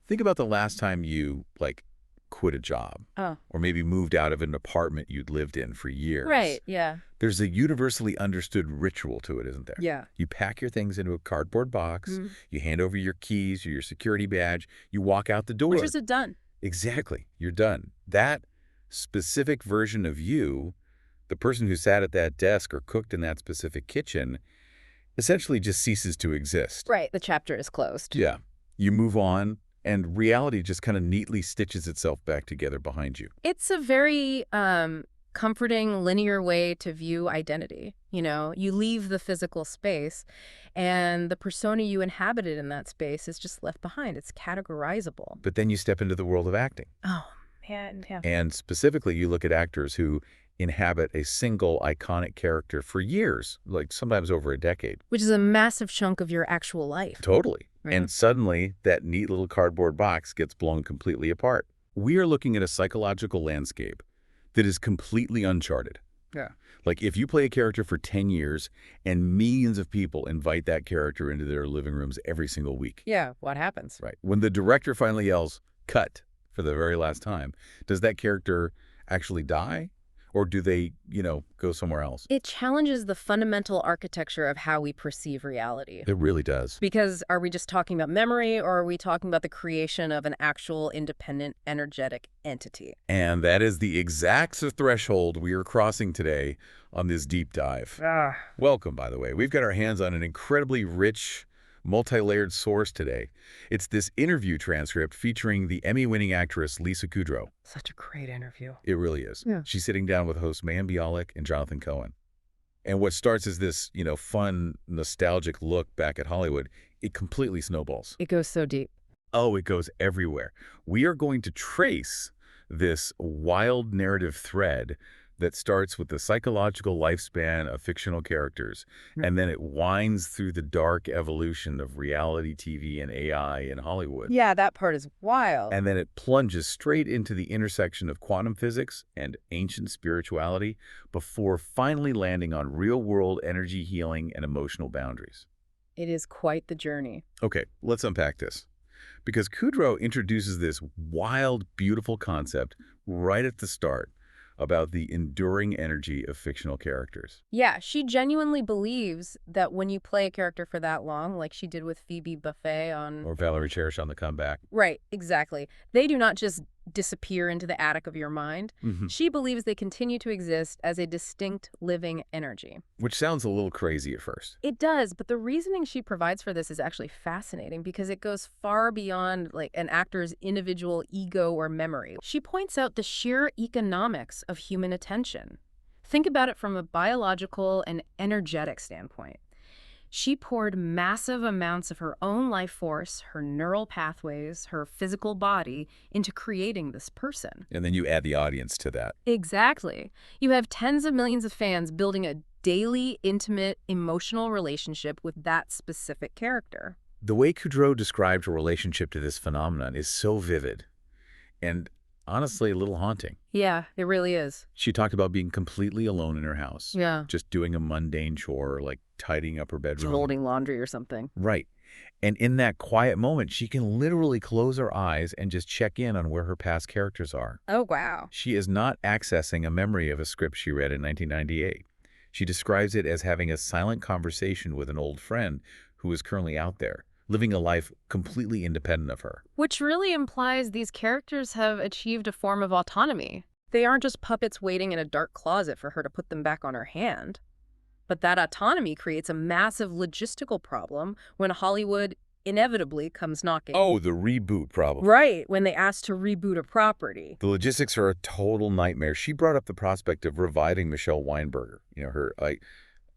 Think about the last time you, quit a job. Oh. Or maybe moved out of an apartment you'd lived in for years. Right, yeah. There's a universally understood ritual to it, isn't there? Yeah. You pack your things into a cardboard box, Mm. you hand over your keys or your security badge, you walk out the door. Which is it done? Exactly. You're done. That specific version of you, the person who sat at that desk or cooked in that specific kitchen, essentially just ceases to exist. Right, the chapter is closed. Yeah. You move on, and reality just kind of neatly stitches itself back together behind you. It's a very comforting, linear way to view identity. You know, you leave the physical space, and the persona you inhabited in that space is just left behind. It's categorizable. But then you step into the world of acting. Oh, man, yeah. And specifically, you look at actors who inhabit a single iconic character for years, like sometimes over a decade. Which is a massive chunk of your actual life. Totally. Right. And suddenly, that neat little cardboard box gets blown completely apart. We are looking at a psychological landscape that is completely uncharted. Yeah. Like if you play a character for 10 years and millions of people invite that character into their living rooms every single week. Yeah, what happens? Right. When the director finally yells, "cut," for the very last time, does that character actually die? Or do they, go somewhere else? It challenges the fundamental architecture of how we perceive reality. It really does. Because are we just talking about memory, or are we talking about the creation of an actual independent, energetic entity? And that is the exact threshold we are crossing today on this deep dive. Welcome, by the way. We've got our hands on an incredibly rich, multi-layered source today. It's this interview transcript featuring the Emmy-winning actress Lisa Kudrow. Such a great interview. It really is. Yeah. She's sitting down with hosts Mayim Bialik and Jonathan Cohen. And what starts as this, fun, nostalgic look back at Hollywood, it completely snowballs. It goes so deep. Oh, it goes everywhere. We are going to trace this wild narrative thread that starts with the psychological lifespan of fictional characters, and then it winds through the dark evolution of reality TV and AI in Hollywood. Yeah, that part is wild. And then it plunges straight into the intersection of quantum physics and ancient spirituality before finally landing on real-world energy healing and emotional boundaries. It is quite the journey. Okay, let's unpack this. Because Kudrow introduces this wild, beautiful concept right at the start about the enduring energy of fictional characters. Yeah, she genuinely believes that when you play a character for that long, like she did with Phoebe Buffay on... Or Valerie Cherish on The Comeback. Right, exactly. They do not just disappear into the attic of your mind. Mm-hmm. She believes they continue to exist as a distinct living energy. Which sounds a little crazy at first. It does, but the reasoning she provides for this is actually fascinating because it goes far beyond an actor's individual ego or memory. She points out the sheer economics of human attention. Think about it from a biological and energetic standpoint. She poured massive amounts of her own life force, her neural pathways, her physical body into creating this person. And then you add the audience to that. Exactly. You have tens of millions of fans building a daily, intimate, emotional relationship with that specific character. The way Kudrow described her relationship to this phenomenon is so vivid and honestly a little haunting. Yeah, it really is. She talked about being completely alone in her house. Yeah. Just doing a mundane chore like tidying up her bedroom. Folding laundry or something. Right. And in that quiet moment, she can literally close her eyes and just check in on where her past characters are. Oh, wow. She is not accessing a memory of a script she read in 1998. She describes it as having a silent conversation with an old friend who is currently out there, living a life completely independent of her. Which really implies these characters have achieved a form of autonomy. They aren't just puppets waiting in a dark closet for her to put them back on her hand. But that autonomy creates a massive logistical problem when Hollywood inevitably comes knocking. Oh, the reboot problem. Right, when they ask to reboot a property. The logistics are a total nightmare. She brought up the prospect of reviving Michelle Weinberger, her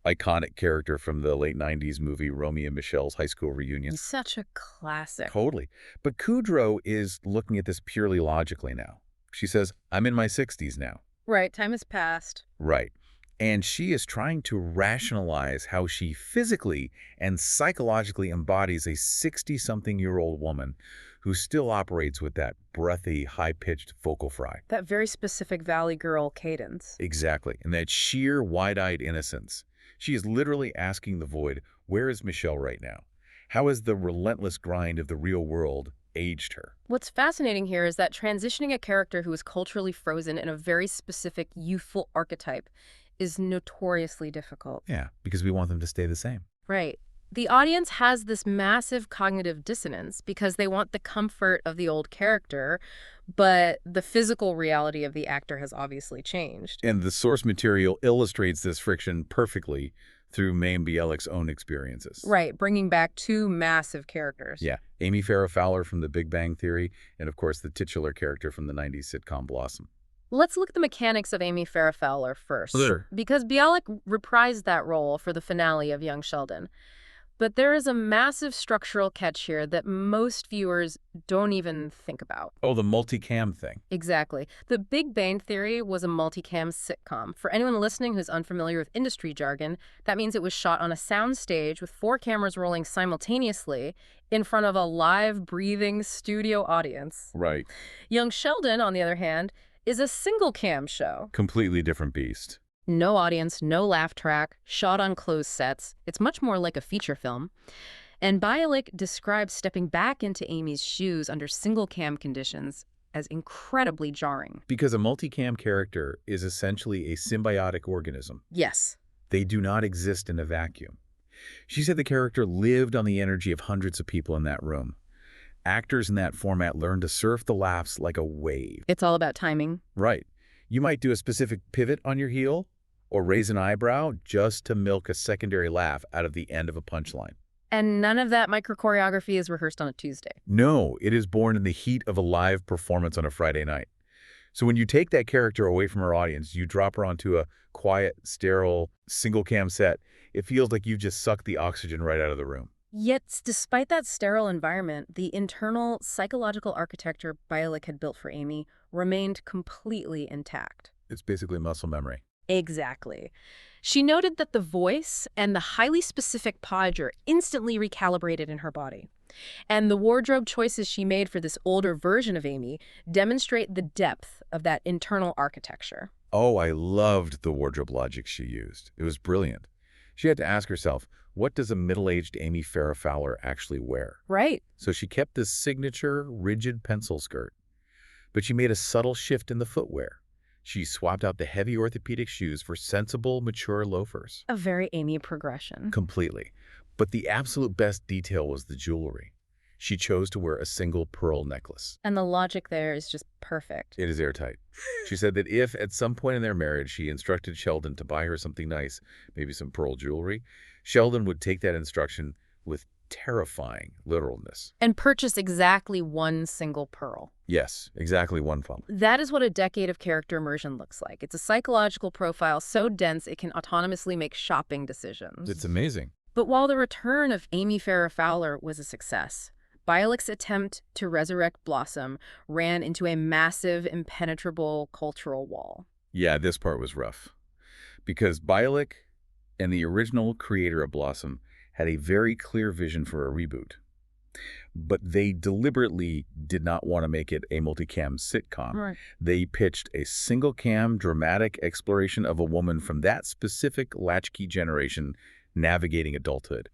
iconic character from the late 90s movie Romeo and Michelle's High School Reunion. Such a classic. Totally. But Kudrow is looking at this purely logically now. She says, I'm in my 60s now. Right, time has passed. Right. And she is trying to rationalize how she physically and psychologically embodies a 60-something-year-old woman who still operates with that breathy, high-pitched vocal fry. That very specific Valley Girl cadence. Exactly. And that sheer, wide-eyed innocence. She is literally asking the void, where is Michelle right now? How has the relentless grind of the real world aged her. What's fascinating here is that transitioning a character who is culturally frozen in a very specific youthful archetype is notoriously difficult. Yeah, because we want them to stay the same. Right. The audience has this massive cognitive dissonance because they want the comfort of the old character, but the physical reality of the actor has obviously changed. And the source material illustrates this friction perfectly through Mayim Bialik's own experiences. Right, bringing back two massive characters. Yeah, Amy Farrah Fowler from The Big Bang Theory, and of course the titular character from the 90s sitcom Blossom. Let's look at the mechanics of Amy Farrah Fowler first. Sure. Because Bialik reprised that role for the finale of Young Sheldon. But there is a massive structural catch here that most viewers don't even think about. Oh, the multicam thing. Exactly. The Big Bang Theory was a multicam sitcom. For anyone listening who's unfamiliar with industry jargon, that means it was shot on a soundstage with 4 cameras rolling simultaneously in front of a live, breathing studio audience. Right. Young Sheldon, on the other hand, is a single cam show. Completely different beast. No audience, no laugh track, shot on closed sets. It's much more like a feature film. And Bialik describes stepping back into Amy's shoes under single-cam conditions as incredibly jarring. Because a multicam character is essentially a symbiotic organism. Yes. They do not exist in a vacuum. She said the character lived on the energy of hundreds of people in that room. Actors in that format learn to surf the laughs like a wave. It's all about timing. Right. You might do a specific pivot on your heel or raise an eyebrow just to milk a secondary laugh out of the end of a punchline. And none of that micro-choreography is rehearsed on a Tuesday. No, it is born in the heat of a live performance on a Friday night. So when you take that character away from her audience, you drop her onto a quiet, sterile, single-cam set, it feels like you've just sucked the oxygen right out of the room. Yet, despite that sterile environment, the internal psychological architecture Bialik had built for Amy remained completely intact. It's basically muscle memory. Exactly. She noted that the voice and the highly specific posture instantly recalibrated in her body. And the wardrobe choices she made for this older version of Amy demonstrate the depth of that internal architecture. Oh, I loved the wardrobe logic she used. It was brilliant. She had to ask herself, what does a middle-aged Amy Farrah Fowler actually wear? Right. So she kept this signature, rigid pencil skirt. But she made a subtle shift in the footwear. She swapped out the heavy orthopedic shoes for sensible, mature loafers. A very Amy progression. Completely. But the absolute best detail was the jewelry. She chose to wear a single pearl necklace. And the logic there is just perfect. It is airtight. She said that if, at some point in their marriage, she instructed Sheldon to buy her something nice, maybe some pearl jewelry, Sheldon would take that instruction with terrifying literalness. And purchase exactly one single pearl. Yes, exactly one phone. That is what a decade of character immersion looks like. It's a psychological profile so dense it can autonomously make shopping decisions. It's amazing. But while the return of Amy Farrah Fowler was a success, Bialik's attempt to resurrect Blossom ran into a massive, impenetrable cultural wall. Yeah, this part was rough. Because Bialik and the original creator of Blossom had a very clear vision for a reboot. But they deliberately did not want to make it a multicam sitcom. Right. They pitched a single-cam dramatic exploration of a woman from that specific latchkey generation navigating adulthood.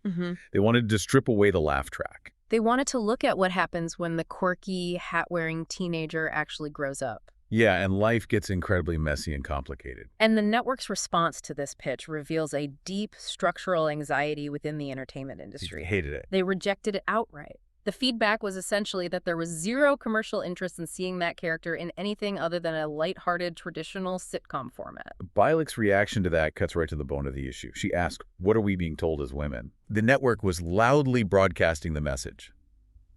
They wanted to strip away the laugh track. They wanted to look at what happens when the quirky, hat-wearing teenager actually grows up. Yeah, and life gets incredibly messy and complicated. And the network's response to this pitch reveals a deep structural anxiety within the entertainment industry. They hated it. They rejected it outright. The feedback was essentially that there was zero commercial interest in seeing that character in anything other than a lighthearted, traditional sitcom format. Bialik's reaction to that cuts right to the bone of the issue. She asked, what are we being told as women? The network was loudly broadcasting the message.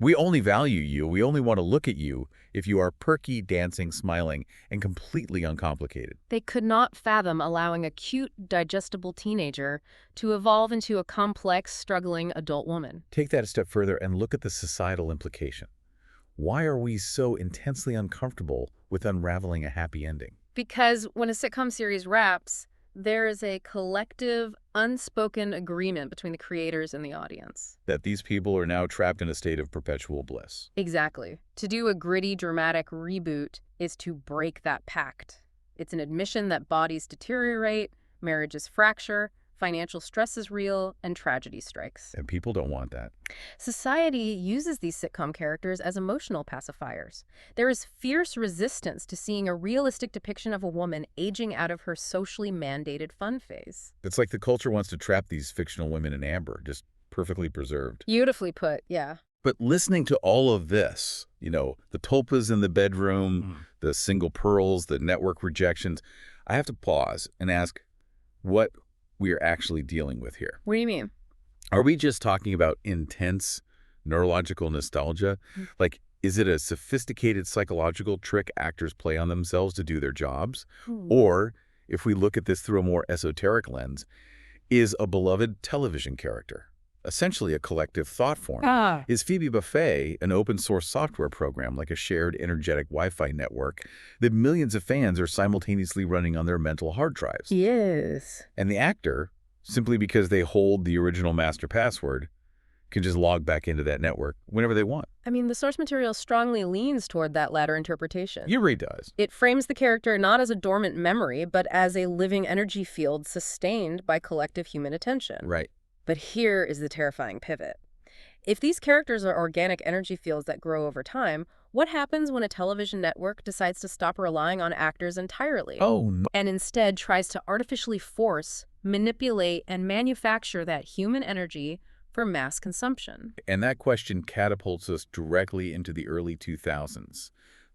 We only value you, we only want to look at you if you are perky, dancing, smiling, and completely uncomplicated. They could not fathom allowing a cute, digestible teenager to evolve into a complex, struggling adult woman. Take that a step further and look at the societal implication. Why are we so intensely uncomfortable with unraveling a happy ending? Because when a sitcom series wraps, there is a collective, unspoken agreement between the creators and the audience. That these people are now trapped in a state of perpetual bliss. Exactly. To do a gritty, dramatic reboot is to break that pact. It's an admission that bodies deteriorate, marriages fracture, Financial stress is real, and tragedy strikes. And people don't want that. Society uses these sitcom characters as emotional pacifiers. There is fierce resistance to seeing a realistic depiction of a woman aging out of her socially mandated fun phase. It's like the culture wants to trap these fictional women in amber, just perfectly preserved. Beautifully put, yeah. But listening to all of this, the tulpas in the bedroom, the single pearls, the network rejections, I have to pause and ask what we are actually dealing with here. What do you mean? Are we just talking about intense neurological nostalgia? Like, is it a sophisticated psychological trick actors play on themselves to do their jobs? Or, if we look at this through a more esoteric lens, is a beloved television character essentially a collective thought form? Is Phoebe Buffet an open-source software program like a shared energetic Wi-Fi network that millions of fans are simultaneously running on their mental hard drives? Yes. And the actor, simply because they hold the original master password, can just log back into that network whenever they want. I mean, the source material strongly leans toward that latter interpretation. It really does. It frames the character not as a dormant memory, but as a living energy field sustained by collective human attention. Right. But here is the terrifying pivot. If these characters are organic energy fields that grow over time, what happens when a television network decides to stop relying on actors entirely? Oh, no. And instead tries to artificially force, manipulate, and manufacture that human energy for mass consumption? And that question catapults us directly into the early 2000s,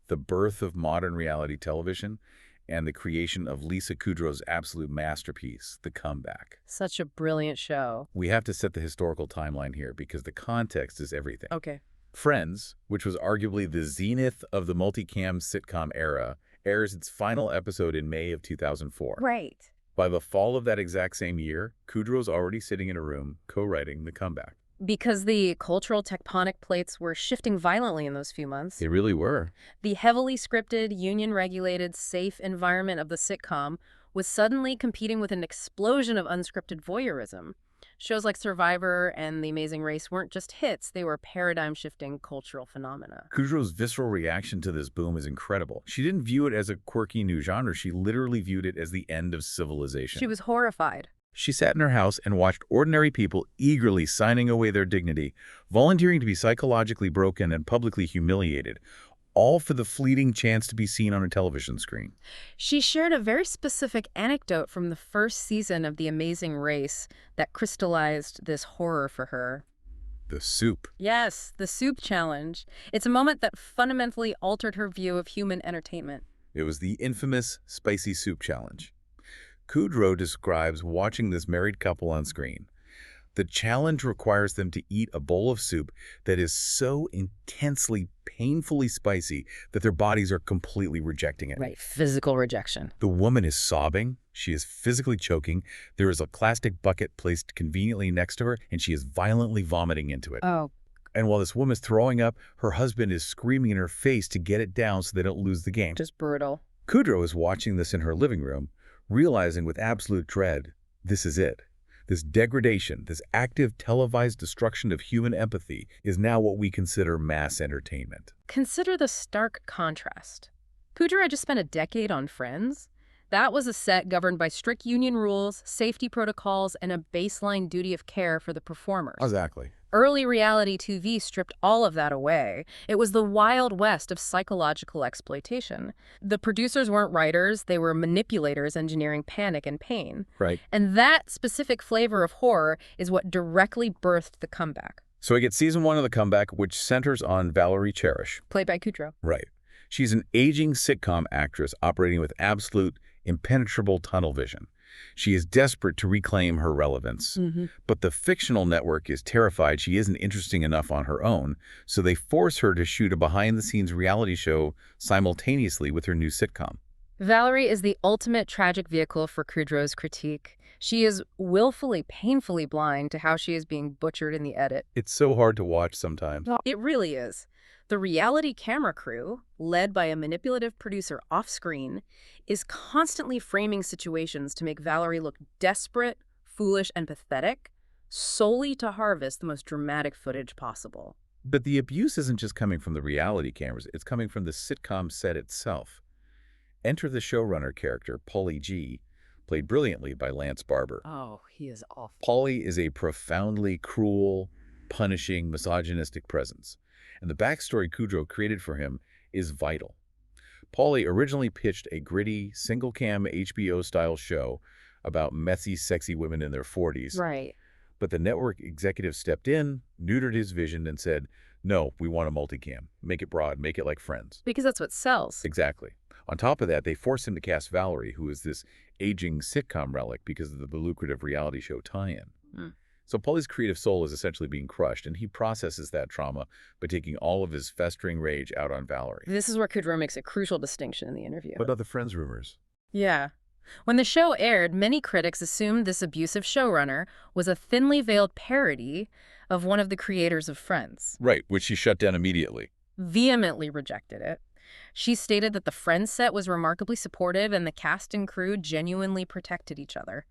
the birth of modern reality television, and the creation of Lisa Kudrow's absolute masterpiece, The Comeback. Such a brilliant show. We have to set the historical timeline here because the context is everything. Okay. Friends, which was arguably the zenith of the multicam sitcom era, airs its final episode in May of 2004. Right. By the fall of that exact same year, Kudrow's already sitting in a room co-writing The Comeback. Because the cultural tectonic plates were shifting violently in those few months. They really were. The heavily scripted, union-regulated, safe environment of the sitcom was suddenly competing with an explosion of unscripted voyeurism. Shows like Survivor and The Amazing Race weren't just hits, they were paradigm-shifting cultural phenomena. Kudrow's visceral reaction to this boom is incredible. She didn't view it as a quirky new genre. She literally viewed it as the end of civilization. She was horrified. She sat in her house and watched ordinary people eagerly signing away their dignity, volunteering to be psychologically broken and publicly humiliated, all for the fleeting chance to be seen on a television screen. She shared a very specific anecdote from the first season of The Amazing Race that crystallized this horror for her. The soup. Yes, the soup challenge. It's a moment that fundamentally altered her view of human entertainment. It was the infamous spicy soup challenge. Kudrow describes watching this married couple on screen. The challenge requires them to eat a bowl of soup that is so intensely, painfully spicy that their bodies are completely rejecting it. Right, physical rejection. The woman is sobbing. She is physically choking. There is a plastic bucket placed conveniently next to her, and she is violently vomiting into it. Oh. And while this woman is throwing up, her husband is screaming in her face to get it down so they don't lose the game. Just brutal. Kudrow is watching this in her living room, realizing with absolute dread, this is it. This degradation, this active televised destruction of human empathy is now what we consider mass entertainment. Consider the stark contrast. Kudrow had just spent a decade on Friends. That was a set governed by strict union rules, safety protocols, and a baseline duty of care for the performers. Exactly. Early reality TV stripped all of that away. It was the Wild West of psychological exploitation. The producers weren't writers, they were manipulators engineering panic and pain. Right. And that specific flavor of horror is what directly birthed The Comeback. So we get season 1 of The Comeback, which centers on Valerie Cherish. Played by Kudrow. Right. She's an aging sitcom actress operating with absolute, impenetrable tunnel vision. She is desperate to reclaim her relevance. But the fictional network is terrified she isn't interesting enough on her own, so they force her to shoot a behind-the-scenes reality show simultaneously with her new sitcom. Valerie is the ultimate tragic vehicle for Kudrow's critique. She is willfully, painfully blind to how she is being butchered in the edit. It's so hard to watch sometimes. It really is. The reality camera crew, led by a manipulative producer off-screen, is constantly framing situations to make Valerie look desperate, foolish, and pathetic, solely to harvest the most dramatic footage possible. But the abuse isn't just coming from the reality cameras, it's coming from the sitcom set itself. Enter the showrunner character, Paulie G., played brilliantly by Lance Barber. Oh, he is awful. Paulie is a profoundly cruel, punishing, misogynistic presence, and the backstory Kudrow created for him is vital. Paulie originally pitched a gritty, single-cam HBO-style show about messy, sexy women in their 40s, Right. but the network executive stepped in, neutered his vision, and said, no, we want a multicam. Make it broad, make it like Friends. Because that's what sells. Exactly. On top of that, they forced him to cast Valerie, who is this aging sitcom relic because of the lucrative reality show tie-in. Hmm. So Paulie's creative soul is essentially being crushed, and he processes that trauma by taking all of his festering rage out on Valerie. This is where Kudrow makes a crucial distinction in the interview. What about the Friends rumors? Yeah. When the show aired, many critics assumed this abusive showrunner was a thinly veiled parody of one of the creators of Friends. Right, which she shut down immediately. Vehemently rejected it. She stated that the Friends set was remarkably supportive and the cast and crew genuinely protected each other.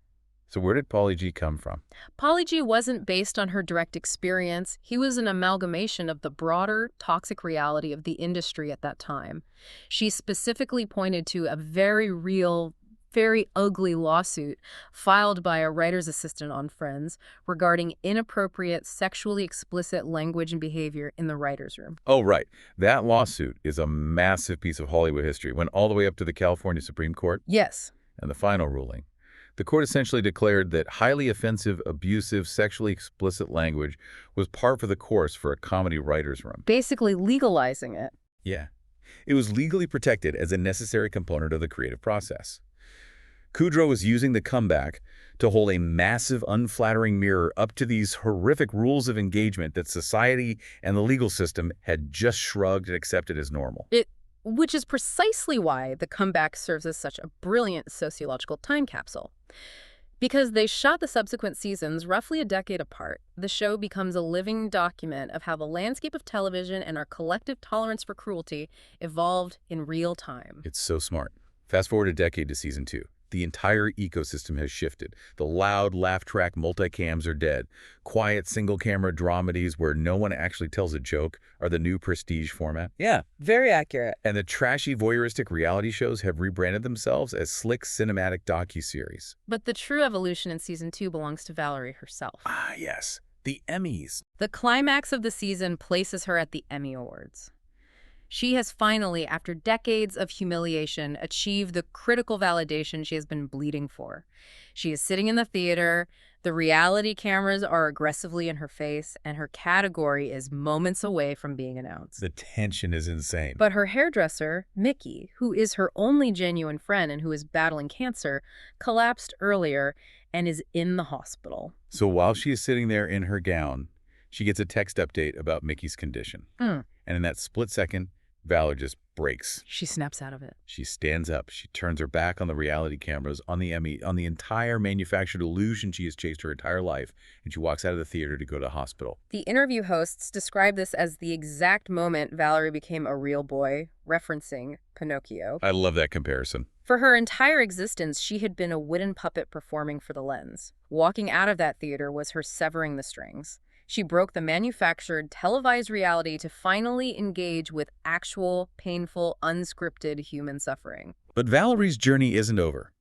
So where did Paulie G come from? Paulie G wasn't based on her direct experience. He was an amalgamation of the broader, toxic reality of the industry at that time. She specifically pointed to a very real, very ugly lawsuit filed by a writer's assistant on Friends regarding inappropriate, sexually explicit language and behavior in the writer's room. Oh, right. That lawsuit is a massive piece of Hollywood history. Went all the way up to the California Supreme Court. Yes. And the final ruling. The court essentially declared that highly offensive, abusive, sexually explicit language was par for the course for a comedy writer's room. Basically legalizing it. Yeah. It was legally protected as a necessary component of the creative process. Kudrow was using the comeback to hold a massive, unflattering mirror up to these horrific rules of engagement that society and the legal system had just shrugged and accepted as normal. Which is precisely why the comeback serves as such a brilliant sociological time capsule. Because they shot the subsequent seasons roughly a decade apart, the show becomes a living document of how the landscape of television and our collective tolerance for cruelty evolved in real time. It's so smart. Fast forward a decade to season 2. The entire ecosystem has shifted. The loud, laugh-track multicams are dead. Quiet, single-camera dramedies where no one actually tells a joke are the new prestige format. Yeah, very accurate. And the trashy, voyeuristic reality shows have rebranded themselves as slick, cinematic docuseries. But the true evolution in season 2 belongs to Valerie herself. Ah, yes. The Emmys. The climax of the season places her at the Emmy Awards. She has finally, after decades of humiliation, achieved the critical validation she has been bleeding for. She is sitting in the theater, the reality cameras are aggressively in her face, and her category is moments away from being announced. The tension is insane. But her hairdresser, Mickey, who is her only genuine friend and who is battling cancer, collapsed earlier and is in the hospital. So while she is sitting there in her gown, she gets a text update about Mickey's condition. And in that split second, Valor just breaks. She snaps out of it. She stands up. She turns her back on the reality cameras, on the Emmy, on the entire manufactured illusion she has chased her entire life, and she walks out of the theater to go to hospital. The interview hosts describe this as the exact moment Valerie became a real boy, referencing Pinocchio. I love that comparison. For her entire existence, she had been a wooden puppet performing for the lens. Walking out of that theater was her severing the strings. She broke the manufactured, televised reality to finally engage with actual, painful, unscripted human suffering. But Valerie's journey isn't over.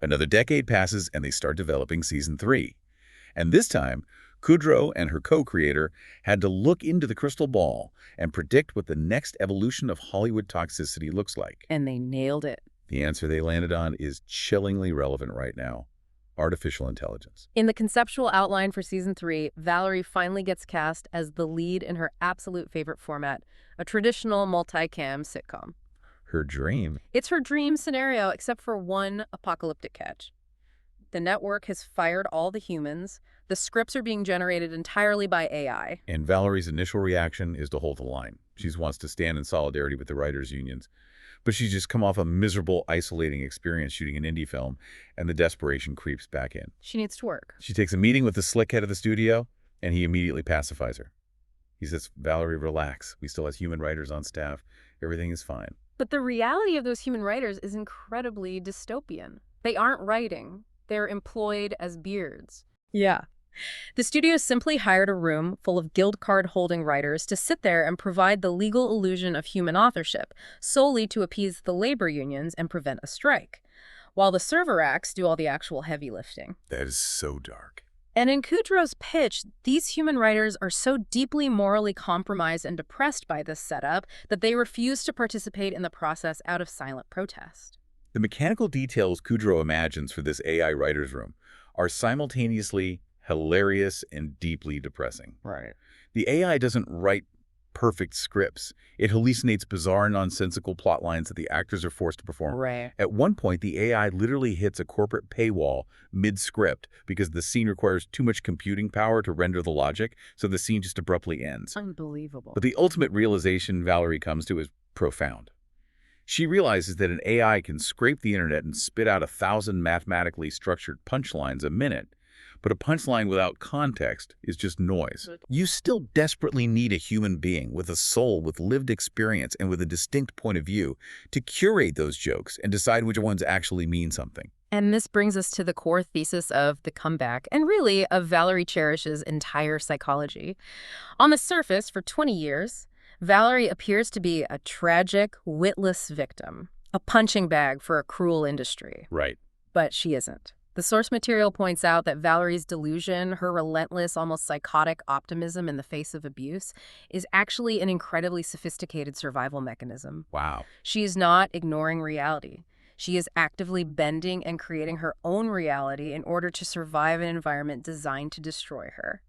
Another decade passes and they start developing season 3. And this time, Kudrow and her co-creator had to look into the crystal ball and predict what the next evolution of Hollywood toxicity looks like. And they nailed it. The answer they landed on is chillingly relevant right now. Artificial intelligence. In the conceptual outline for season 3, Valerie finally gets cast as the lead in her absolute favorite format, a traditional multicam sitcom. Her dream. It's her dream scenario, except for one apocalyptic catch. The network has fired all the humans. The scripts are being generated entirely by AI. And Valerie's initial reaction is to hold the line. She wants to stand in solidarity with the writers' unions. But she's just come off a miserable, isolating experience shooting an indie film, and the desperation creeps back in. She needs to work. She takes a meeting with the slick head of the studio, and he immediately pacifies her. He says, Valerie, relax. We still have human writers on staff. Everything is fine. But the reality of those human writers is incredibly dystopian. They aren't writing. They're employed as beards. Yeah. The studio simply hired a room full of guild card-holding writers to sit there and provide the legal illusion of human authorship, solely to appease the labor unions and prevent a strike. while the server racks do all the actual heavy lifting. That is so dark. And in Kudrow's pitch, these human writers are so deeply morally compromised and depressed by this setup that they refuse to participate in the process out of silent protest. The mechanical details Kudrow imagines for this AI writer's room are simultaneously hilarious and deeply depressing. Right. The AI doesn't write perfect scripts. It hallucinates bizarre, nonsensical plot lines that the actors are forced to perform. Right. At one point, the AI literally hits a corporate paywall mid-script because the scene requires too much computing power to render the logic, so the scene just abruptly ends. Unbelievable. But the ultimate realization Valerie comes to is profound. She realizes that an AI can scrape the internet and spit out 1,000 mathematically structured punchlines a minute, but a punchline without context is just noise. You still desperately need a human being with a soul, with lived experience, and with a distinct point of view to curate those jokes and decide which ones actually mean something. And this brings us to the core thesis of The Comeback, and really of Valerie Cherish's entire psychology. On the surface, for 20 years, Valerie appears to be a tragic, witless victim, a punching bag for a cruel industry. Right. But she isn't. The source material points out that Valerie's delusion, her relentless, almost psychotic optimism in the face of abuse, is actually an incredibly sophisticated survival mechanism. Wow. She is not ignoring reality. She is actively bending and creating her own reality in order to survive an environment designed to destroy her.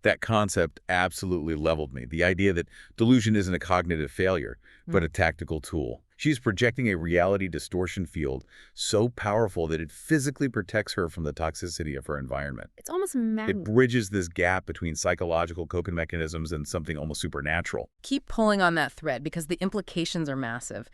That concept absolutely leveled me. The idea that delusion isn't a cognitive failure, but a tactical tool. She's projecting a reality distortion field so powerful that it physically protects her from the toxicity of her environment. It's almost It maddening. bridges this gap between psychological coping mechanisms and something almost supernatural. Keep pulling on that thread because the implications are massive.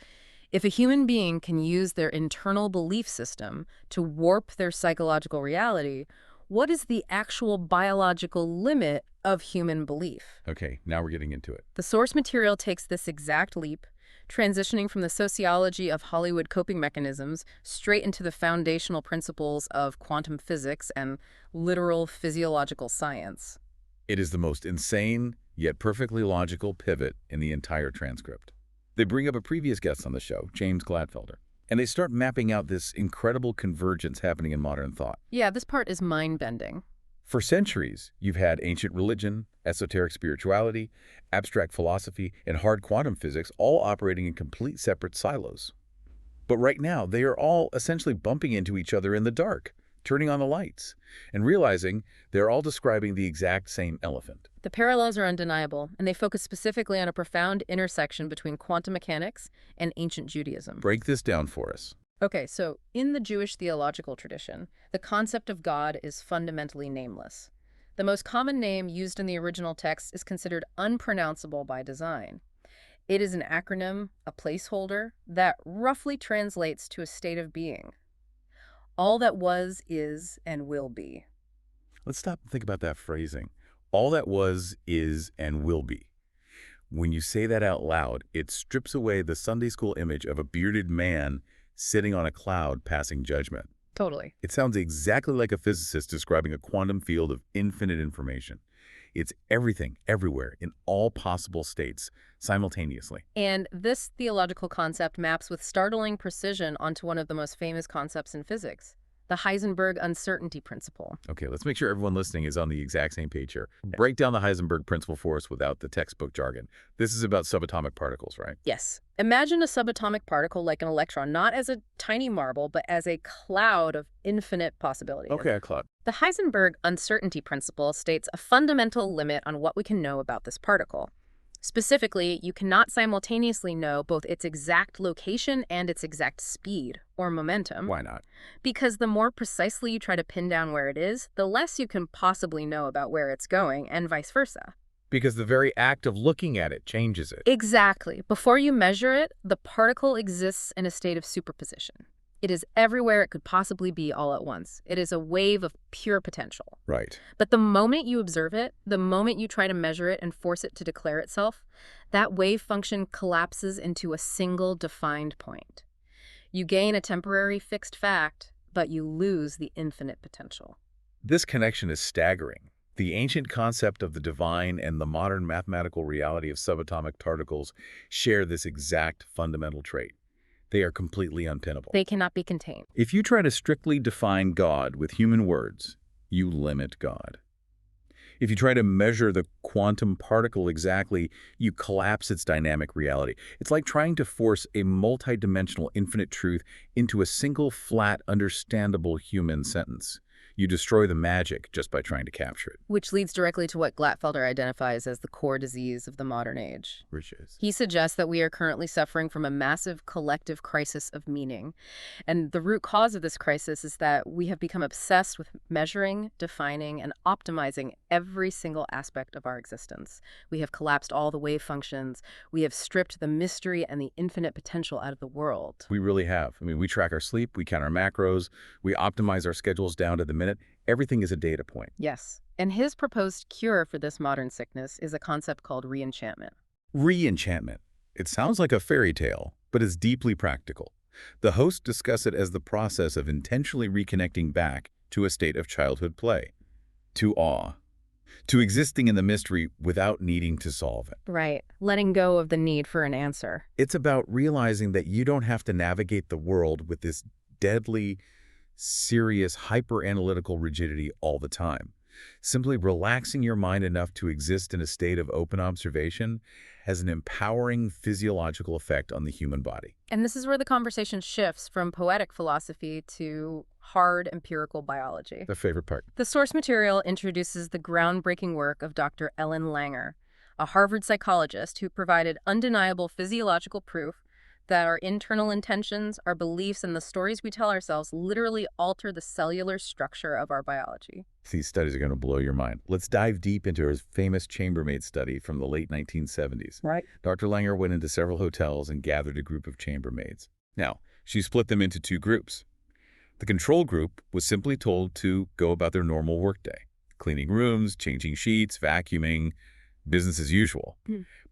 If a human being can use their internal belief system to warp their psychological reality, what is the actual biological limit of human belief? Okay, now we're getting into it. The source material takes this exact leap, transitioning from the sociology of Hollywood coping mechanisms straight into the foundational principles of quantum physics and literal physiological science. It is the most insane, yet perfectly logical pivot in the entire transcript. They bring up a previous guest on the show, James Gladfelder, and they start mapping out this incredible convergence happening in modern thought. Yeah, this part is mind-bending. For centuries, you've had ancient religion, esoteric spirituality, abstract philosophy, and hard quantum physics all operating in complete separate silos. But right now, they are all essentially bumping into each other in the dark, turning on the lights, and realizing they're all describing the exact same elephant. The parallels are undeniable, and they focus specifically on a profound intersection between quantum mechanics and ancient Judaism. Break this down for us. Okay, so in the Jewish theological tradition, the concept of God is fundamentally nameless. The most common name used in the original text is considered unpronounceable by design. It is an acronym, a placeholder, that roughly translates to a state of being. All that was, is, and will be. Let's stop and think about that phrasing. All that was, is, and will be. When you say that out loud, it strips away the Sunday school image of a bearded man sitting on a cloud passing judgment. Totally. It sounds exactly like a physicist describing a quantum field of infinite information. It's everything, everywhere, in all possible states, simultaneously. And this theological concept maps with startling precision onto one of the most famous concepts in physics, the Heisenberg uncertainty principle. Okay, let's make sure everyone listening is on the exact same page here. Break down the Heisenberg principle for us without the textbook jargon. This is about subatomic particles, right? Yes. Imagine a subatomic particle like an electron, not as a tiny marble, but as a cloud of infinite possibilities. Okay, a cloud. The Heisenberg uncertainty principle states a fundamental limit on what we can know about this particle. Specifically, you cannot simultaneously know both its exact location and its exact speed, or momentum. Why not? Because the more precisely you try to pin down where it is, the less you can possibly know about where it's going, and vice versa. Because the very act of looking at it changes it. Exactly. Before you measure it, the particle exists in a state of superposition. It is everywhere it could possibly be all at once. It is a wave of pure potential. Right. But the moment you observe it, the moment you try to measure it and force it to declare itself, that wave function collapses into a single defined point. You gain a temporary fixed fact, but you lose the infinite potential. This connection is staggering. The ancient concept of the divine and the modern mathematical reality of subatomic particles share this exact fundamental trait. They are completely unpinnable. They cannot be contained. If you try to strictly define God with human words, you limit God. If you try to measure the quantum particle exactly, you collapse its dynamic reality. It's like trying to force a multidimensional infinite truth into a single flat, understandable human sentence. You destroy the magic just by trying to capture it. Which leads directly to what Glatfelter identifies as the core disease of the modern age. Which is? He suggests that we are currently suffering from a massive collective crisis of meaning. And the root cause of this crisis is that we have become obsessed with measuring, defining, and optimizing every single aspect of our existence. We have collapsed all the wave functions. We have stripped the mystery and the infinite potential out of the world. We really have. I mean, we track our sleep, we count our macros, we optimize our schedules down to the minute. Everything is a data point. Yes. And his proposed cure for this modern sickness is a concept called re-enchantment. Re-enchantment. It sounds like a fairy tale, but it's deeply practical. The hosts discuss it as the process of intentionally reconnecting back to a state of childhood play, to awe, to existing in the mystery without needing to solve it. Right. Letting go of the need for an answer. It's about realizing that you don't have to navigate the world with this deadly, serious, hyper-analytical rigidity all the time. Simply relaxing your mind enough to exist in a state of open observation has an empowering physiological effect on the human body. And this is where the conversation shifts from poetic philosophy to hard empirical biology. The favorite part. The source material introduces the groundbreaking work of Dr. Ellen Langer, a Harvard psychologist who provided undeniable physiological proof that our internal intentions, our beliefs, and the stories we tell ourselves literally alter the cellular structure of our biology. These studies are going to blow your mind. Let's dive deep into his famous chambermaid study from the late 1970s. Right. Dr. Langer went into several hotels and gathered a group of chambermaids. Now, she split them into two groups. The control group was simply told to go about their normal workday, cleaning rooms, changing sheets, vacuuming, business as usual.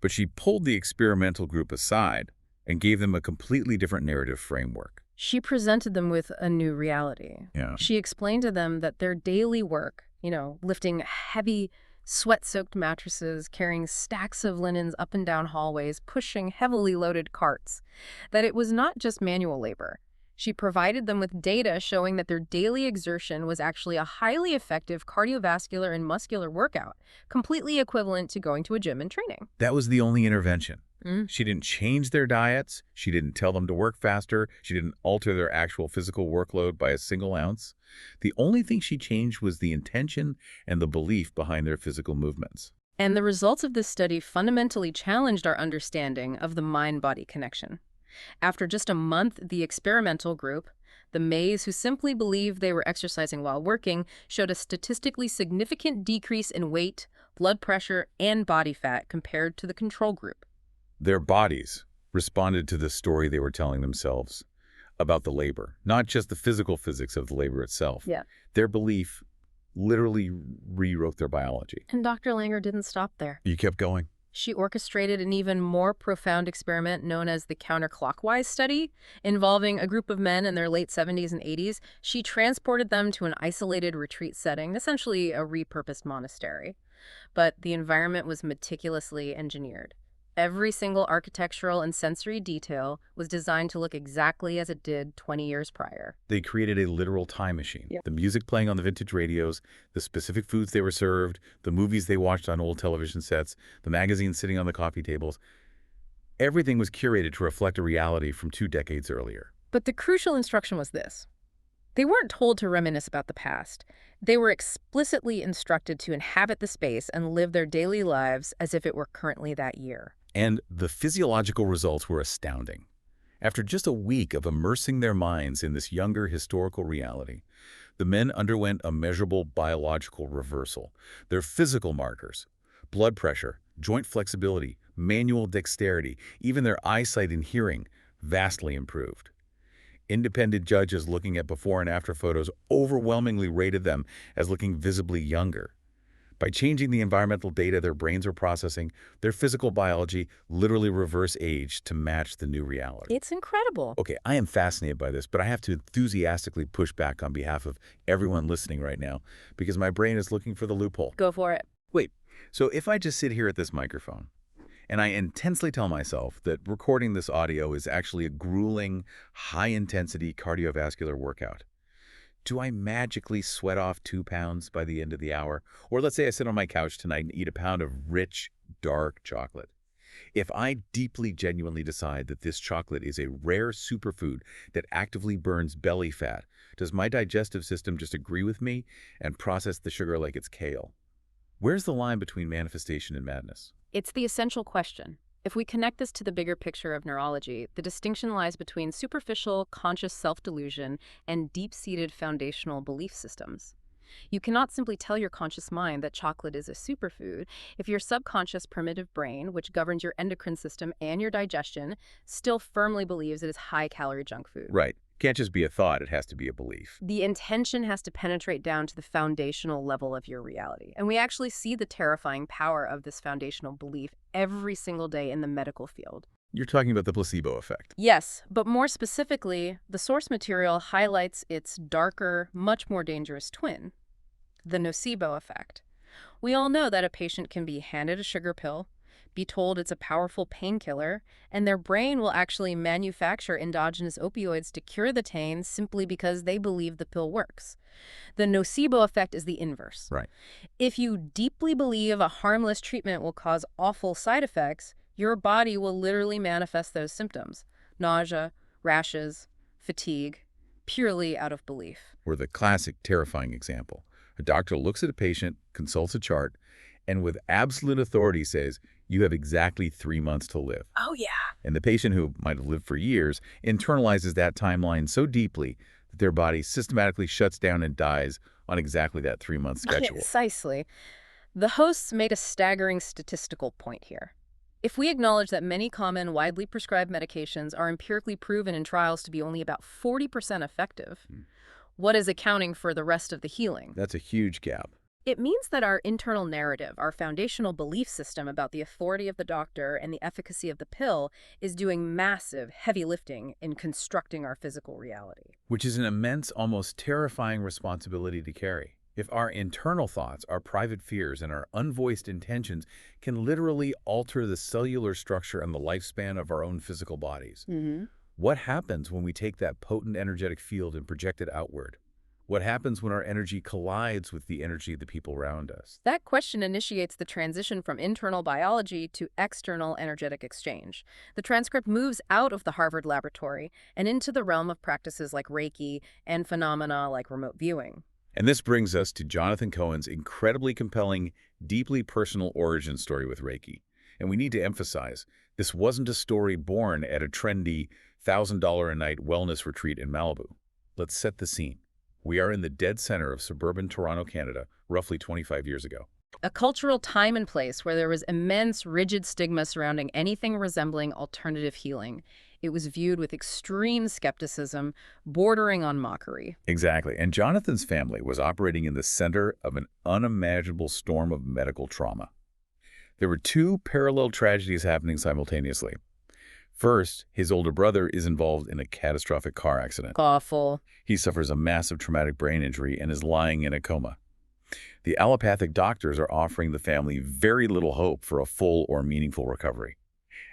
But she pulled the experimental group aside and gave them a completely different narrative framework. She presented them with a new reality. Yeah. She explained to them that their daily work, lifting heavy, sweat-soaked mattresses, carrying stacks of linens up and down hallways, pushing heavily loaded carts, that it was not just manual labor. She provided them with data showing that their daily exertion was actually a highly effective cardiovascular and muscular workout, completely equivalent to going to a gym and training. That was the only intervention. She didn't change their diets. She didn't tell them to work faster. She didn't alter their actual physical workload by a single ounce. The only thing she changed was the intention and the belief behind their physical movements. And the results of this study fundamentally challenged our understanding of the mind-body connection. After just a month, the experimental group, the Mays who simply believed they were exercising while working, showed a statistically significant decrease in weight, blood pressure, and body fat compared to the control group. Their bodies responded to the story they were telling themselves about the labor, not just the physical physics of the labor itself. Yeah. Their belief literally rewrote their biology. And Dr. Langer didn't stop there. You kept going. She orchestrated an even more profound experiment known as the counterclockwise study, involving a group of men in their late 70s and 80s. She transported them to an isolated retreat setting, essentially a repurposed monastery. But the environment was meticulously engineered. Every single architectural and sensory detail was designed to look exactly as it did 20 years prior. They created a literal time machine. Yep. The music playing on the vintage radios, the specific foods they were served, the movies they watched on old television sets, the magazines sitting on the coffee tables. Everything was curated to reflect a reality from 2 decades earlier. But the crucial instruction was this. They weren't told to reminisce about the past. They were explicitly instructed to inhabit the space and live their daily lives as if it were currently that year. And the physiological results were astounding. After just a week of immersing their minds in this younger historical reality, the men underwent a measurable biological reversal. Their physical markers, blood pressure, joint flexibility, manual dexterity, even their eyesight and hearing, vastly improved. Independent judges looking at before and after photos overwhelmingly rated them as looking visibly younger. By changing the environmental data their brains were processing, their physical biology literally reverse-aged to match the new reality. It's incredible. Okay, I am fascinated by this, but I have to enthusiastically push back on behalf of everyone listening right now because my brain is looking for the loophole. Go for it. Wait, so if I just sit here at this microphone And I intensely tell myself that recording this audio is actually a grueling, high-intensity cardiovascular workout. Do I magically sweat off 2 pounds by the end of the hour? Or let's say I sit on my couch tonight and eat a pound of rich, dark chocolate. If I deeply, genuinely decide that this chocolate is a rare superfood that actively burns belly fat, does my digestive system just agree with me and process the sugar like it's kale? Where's the line between manifestation and madness? It's the essential question. If we connect this to the bigger picture of neurology, the distinction lies between superficial, conscious self-delusion and deep-seated foundational belief systems. You cannot simply tell your conscious mind that chocolate is a superfood if your subconscious primitive brain, which governs your endocrine system and your digestion, still firmly believes it is high-calorie junk food. Right. Can't just be a thought, it has to be a belief. The intention has to penetrate down to the foundational level of your reality. And we actually see the terrifying power of this foundational belief every single day in the medical field. You're talking about the placebo effect. Yes, but more specifically, the source material highlights its darker, much more dangerous twin, the nocebo effect. We all know that a patient can be handed a sugar pill, be told it's a powerful painkiller, and their brain will actually manufacture endogenous opioids to cure the pain simply because they believe the pill works. The nocebo effect is the inverse. Right. If you deeply believe a harmless treatment will cause awful side effects, your body will literally manifest those symptoms: nausea, rashes, fatigue, purely out of belief. Or the classic terrifying example. A doctor looks at a patient, consults a chart, and with absolute authority says, "You have exactly 3 months to live." Oh, yeah. And the patient, who might have lived for years, internalizes that timeline so deeply that their body systematically shuts down and dies on exactly that 3-month schedule. Precisely. The hosts made a staggering statistical point here. If we acknowledge that many common, widely prescribed medications are empirically proven in trials to be only about 40% effective, what is accounting for the rest of the healing? That's a huge gap. It means that our internal narrative, our foundational belief system about the authority of the doctor and the efficacy of the pill, is doing massive, heavy lifting in constructing our physical reality. Which is an immense, almost terrifying responsibility to carry. If our internal thoughts, our private fears, and our unvoiced intentions can literally alter the cellular structure and the lifespan of our own physical bodies, what happens when we take that potent energetic field and project it outward? What happens when our energy collides with the energy of the people around us? That question initiates the transition from internal biology to external energetic exchange. The transcript moves out of the Harvard laboratory and into the realm of practices like Reiki and phenomena like remote viewing. And this brings us to Jonathan Cohen's incredibly compelling, deeply personal origin story with Reiki. And we need to emphasize, this wasn't a story born at a trendy $1,000 a night wellness retreat in Malibu. Let's set the scene. We are in the dead center of suburban Toronto, Canada, roughly 25 years ago. A cultural time and place where there was immense, rigid stigma surrounding anything resembling alternative healing. It was viewed with extreme skepticism, bordering on mockery. Exactly. And Jonathan's family was operating in the center of an unimaginable storm of medical trauma. There were 2 parallel tragedies happening simultaneously. First, his older brother is involved in a catastrophic car accident. Awful. He suffers a massive traumatic brain injury and is lying in a coma. The allopathic doctors are offering the family very little hope for a full or meaningful recovery.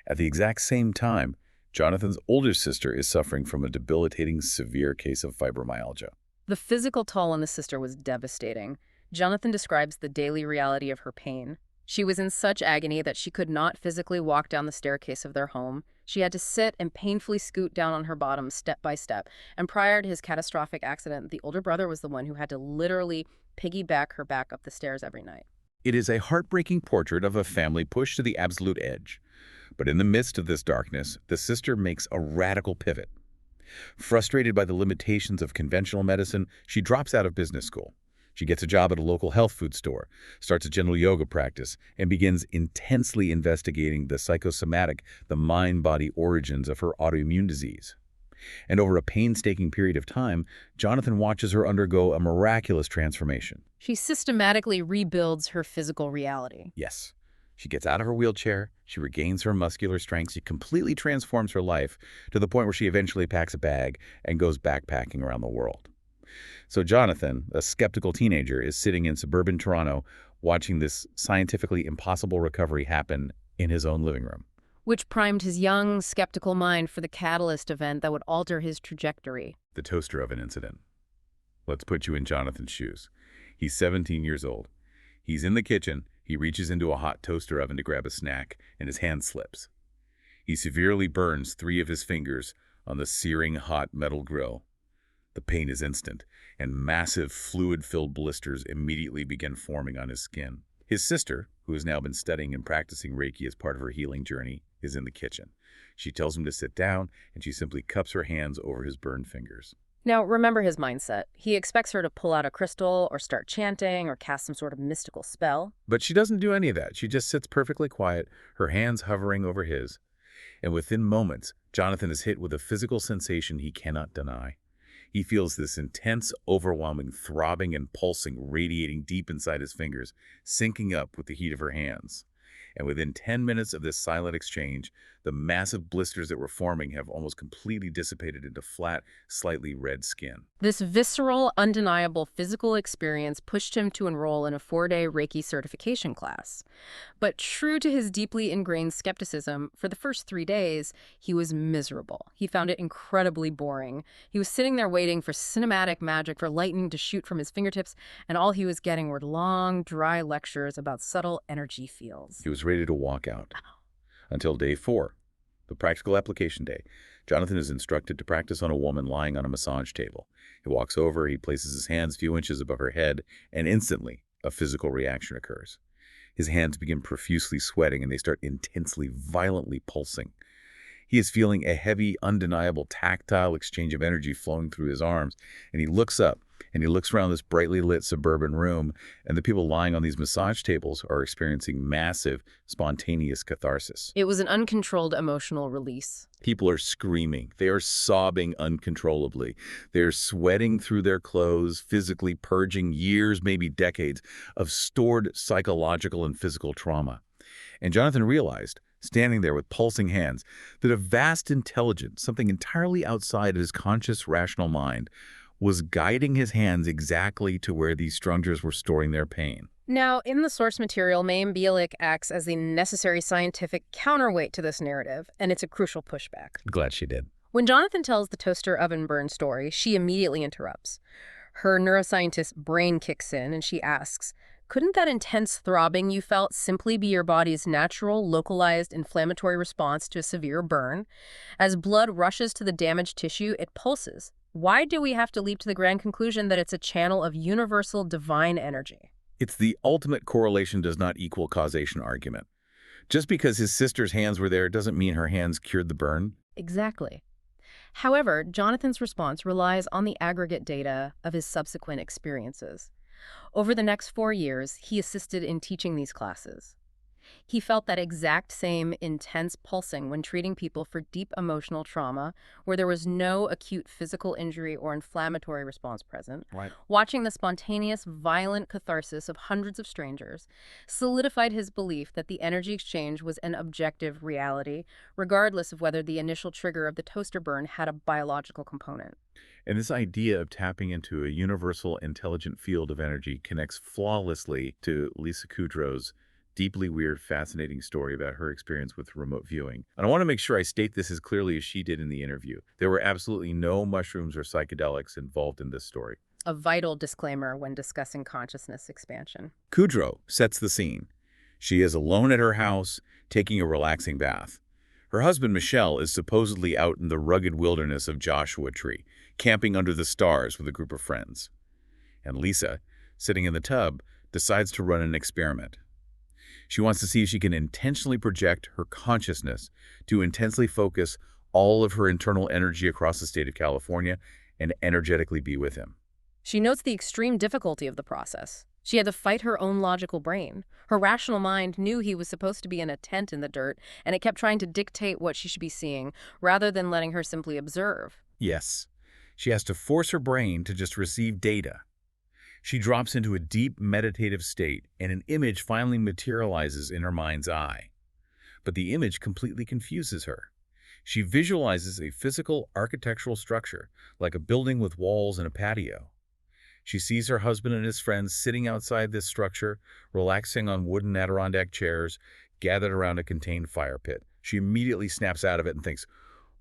At the exact same time, Jonathan's older sister is suffering from a debilitating, severe case of fibromyalgia. The physical toll on the sister was devastating. Jonathan describes the daily reality of her pain. She was in such agony that she could not physically walk down the staircase of their home. She had to sit and painfully scoot down on her bottom step by step. And prior to his catastrophic accident, the older brother was the one who had to literally piggyback her back up the stairs every night. It is a heartbreaking portrait of a family pushed to the absolute edge. But in the midst of this darkness, the sister makes a radical pivot. Frustrated by the limitations of conventional medicine, she drops out of business school. She gets a job at a local health food store, starts a gentle yoga practice, and begins intensely investigating the psychosomatic, the mind-body origins of her autoimmune disease. And over a painstaking period of time, Jonathan watches her undergo a miraculous transformation. She systematically rebuilds her physical reality. Yes. She gets out of her wheelchair, she regains her muscular strength, she completely transforms her life to the point where she eventually packs a bag and goes backpacking around the world. So Jonathan, a skeptical teenager, is sitting in suburban Toronto watching this scientifically impossible recovery happen in his own living room. which primed his young, skeptical mind for the catalyst event that would alter his trajectory. The toaster oven incident. Let's put you in Jonathan's shoes. He's 17 years old. He's in the kitchen. He reaches into a hot toaster oven to grab a snack, and his hand slips. He severely burns 3 of his fingers on the searing hot metal grill. The pain is instant, and massive fluid-filled blisters immediately begin forming on his skin. His sister, who has now been studying and practicing Reiki as part of her healing journey, is in the kitchen. She tells him to sit down, and she simply cups her hands over his burned fingers. Now, remember his mindset. He expects her to pull out a crystal or start chanting or cast some sort of mystical spell. But she doesn't do any of that. She just sits perfectly quiet, her hands hovering over his. And within moments, Jonathan is hit with a physical sensation he cannot deny. He feels this intense, overwhelming, throbbing and pulsing radiating deep inside his fingers, syncing up with the heat of her hands. And within 10 minutes of this silent exchange, the massive blisters that were forming have almost completely dissipated into flat, slightly red skin. This visceral, undeniable physical experience pushed him to enroll in a 4-day Reiki certification class. But true to his deeply ingrained skepticism, for the first 3 days, he was miserable. He found it incredibly boring. He was sitting there waiting for cinematic magic, for lightning to shoot from his fingertips, and all he was getting were long, dry lectures about subtle energy fields. He was ready to walk out. Until day 4, the practical application day. Jonathan is instructed to practice on a woman lying on a massage table. He walks over, he places his hands a few inches above her head, and instantly a physical reaction occurs. His hands begin profusely sweating, and they start intensely, violently pulsing. He is feeling a heavy, undeniable, tactile exchange of energy flowing through his arms, and he looks up, and he looks around this brightly lit suburban room, and the people lying on these massage tables are experiencing massive, spontaneous catharsis. It was an uncontrolled emotional release. People are screaming. They are sobbing uncontrollably. They're sweating through their clothes, physically purging years, maybe decades, of stored psychological and physical trauma. And Jonathan realized, standing there with pulsing hands, that a vast intelligence, something entirely outside of his conscious, rational mind, was guiding his hands exactly to where these structures were storing their pain. Now, in the source material, Mayim Bialik acts as the necessary scientific counterweight to this narrative, and it's a crucial pushback. Glad she did. When Jonathan tells the toaster oven burn story, she immediately interrupts. Her neuroscientist brain kicks in, and she asks, couldn't that intense throbbing you felt simply be your body's natural, localized inflammatory response to a severe burn? As blood rushes to the damaged tissue, it pulses. Why do we have to leap to the grand conclusion that it's a channel of universal divine energy? It's the ultimate correlation does not equal causation argument. Just because his sister's hands were there doesn't mean her hands cured the burn. Exactly. However, Jonathan's response relies on the aggregate data of his subsequent experiences. Over the next 4 years, he assisted in teaching these classes. He felt that exact same intense pulsing when treating people for deep emotional trauma, where there was no acute physical injury or inflammatory response present. Right. Watching the spontaneous, violent catharsis of hundreds of strangers solidified his belief that the energy exchange was an objective reality, regardless of whether the initial trigger of the toaster burn had a biological component. And this idea of tapping into a universal intelligent field of energy connects flawlessly to Lisa Kudrow's deeply weird, fascinating story about her experience with remote viewing. And I want to make sure I state this as clearly as she did in the interview. There were absolutely no mushrooms or psychedelics involved in this story. A vital disclaimer when discussing consciousness expansion. Kudrow sets the scene. She is alone at her house, taking a relaxing bath. Her husband, Michelle, is supposedly out in the rugged wilderness of Joshua Tree, camping under the stars with a group of friends. And Lisa, sitting in the tub, decides to run an experiment. She wants to see if she can intentionally project her consciousness to intensely focus all of her internal energy across the state of California and energetically be with him. She notes the extreme difficulty of the process. She had to fight her own logical brain. Her rational mind knew he was supposed to be in a tent in the dirt, and it kept trying to dictate what she should be seeing, rather than letting her simply observe. Yes, she has to force her brain to just receive data. She drops into a deep meditative state, and an image finally materializes in her mind's eye. But the image completely confuses her. She visualizes a physical architectural structure, like a building with walls and a patio. She sees her husband and his friends sitting outside this structure, relaxing on wooden Adirondack chairs, gathered around a contained fire pit. She immediately snaps out of it and thinks,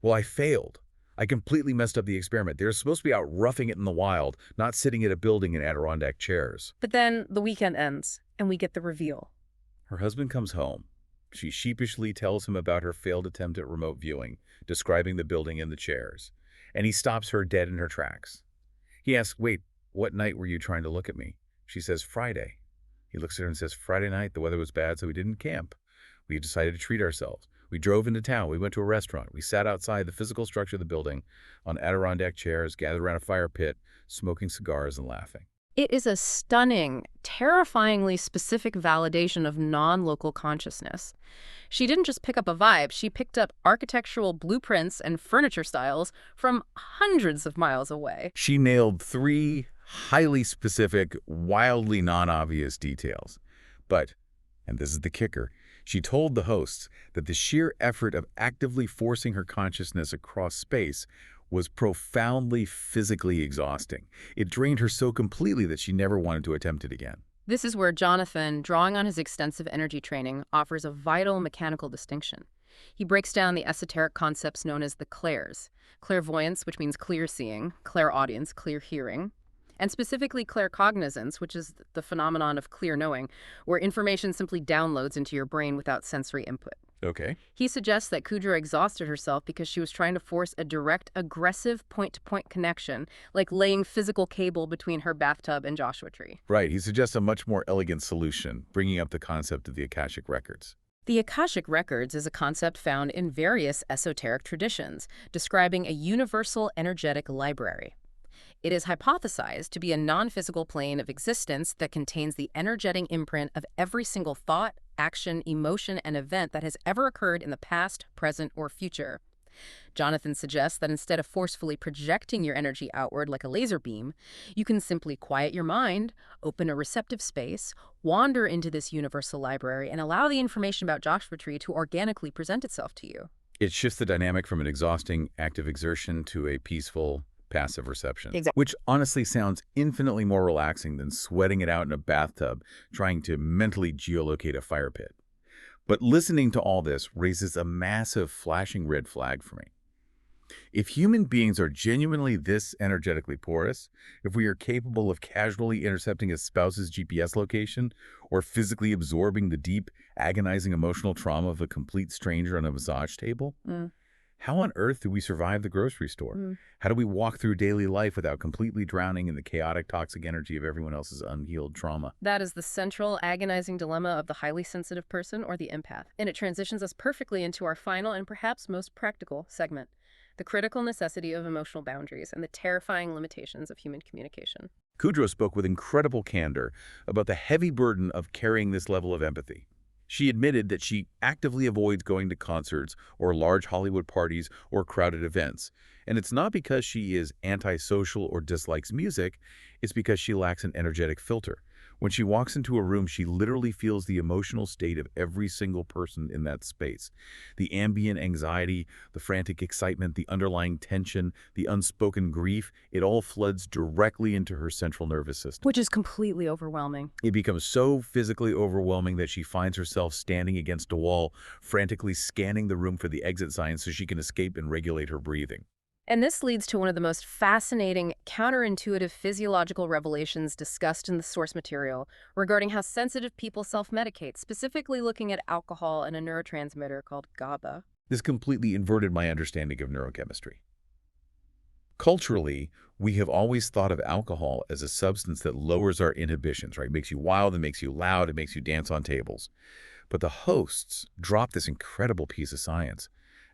well, I failed. I completely messed up the experiment. They're supposed to be out roughing it in the wild, not sitting at a building in Adirondack chairs. But then the weekend ends, and we get the reveal. Her husband comes home. She sheepishly tells him about her failed attempt at remote viewing, describing the building and the chairs. And he stops her dead in her tracks. He asks, wait, what night were you trying to look at me? She says, Friday. He looks at her and says, Friday night, the weather was bad, so we didn't camp. We decided to treat ourselves. We drove into town. We went to a restaurant. We sat outside the physical structure of the building on Adirondack chairs, gathered around a fire pit, smoking cigars and laughing. It is a stunning, terrifyingly specific validation of non-local consciousness. She didn't just pick up a vibe, she picked up architectural blueprints and furniture styles from hundreds of miles away. She nailed 3 highly specific, wildly non-obvious details. But, and this is the kicker, she told the hosts that the sheer effort of actively forcing her consciousness across space was profoundly physically exhausting. It drained her so completely that she never wanted to attempt it again. This is where Jonathan, drawing on his extensive energy training, offers a vital mechanical distinction. He breaks down the esoteric concepts known as the clairs. Clairvoyance, which means clear seeing, clairaudience, clear hearing, and specifically claircognizance, which is the phenomenon of clear knowing, where information simply downloads into your brain without sensory input. Okay. He suggests that Kudrow exhausted herself because she was trying to force a direct, aggressive point-to-point connection, like laying physical cable between her bathtub and Joshua Tree. Right. He suggests a much more elegant solution, bringing up the concept of the Akashic Records. The Akashic Records is a concept found in various esoteric traditions, describing a universal energetic library. It is hypothesized to be a non-physical plane of existence that contains the energetic imprint of every single thought, action, emotion, and event that has ever occurred in the past, present, or future. Jonathan suggests that instead of forcefully projecting your energy outward like a laser beam, you can simply quiet your mind, open a receptive space, wander into this universal library, and allow the information about Joshua Tree to organically present itself to you. It shifts the dynamic from an exhausting active exertion to a peaceful, passive reception. Exactly. Which honestly sounds infinitely more relaxing than sweating it out in a bathtub trying to mentally geolocate a fire pit. But listening to all this raises a massive flashing red flag for me. If human beings are genuinely this energetically porous, if we are capable of casually intercepting a spouse's GPS location or physically absorbing the deep, agonizing emotional trauma of a complete stranger on a massage table, how on earth do we survive the grocery store? How do we walk through daily life without completely drowning in the chaotic, toxic energy of everyone else's unhealed trauma? That is the central, agonizing dilemma of the highly sensitive person or the empath, and it transitions us perfectly into our final and perhaps most practical segment, the critical necessity of emotional boundaries and the terrifying limitations of human communication. Kudrow spoke with incredible candor about the heavy burden of carrying this level of empathy. She admitted that she actively avoids going to concerts or large Hollywood parties or crowded events. And it's not because she is antisocial or dislikes music, it's because she lacks an energetic filter. When she walks into a room, she literally feels the emotional state of every single person in that space. The ambient anxiety, the frantic excitement, the underlying tension, the unspoken grief, it all floods directly into her central nervous system. Which is completely overwhelming. It becomes so physically overwhelming that she finds herself standing against a wall, frantically scanning the room for the exit sign so she can escape and regulate her breathing. And this leads to one of the most fascinating, counterintuitive physiological revelations discussed in the source material regarding how sensitive people self-medicate, specifically looking at alcohol and a neurotransmitter called GABA. This completely inverted my understanding of neurochemistry. Culturally, we have always thought of alcohol as a substance that lowers our inhibitions, right? It makes you wild, it makes you loud, it makes you dance on tables. But the hosts dropped this incredible piece of science.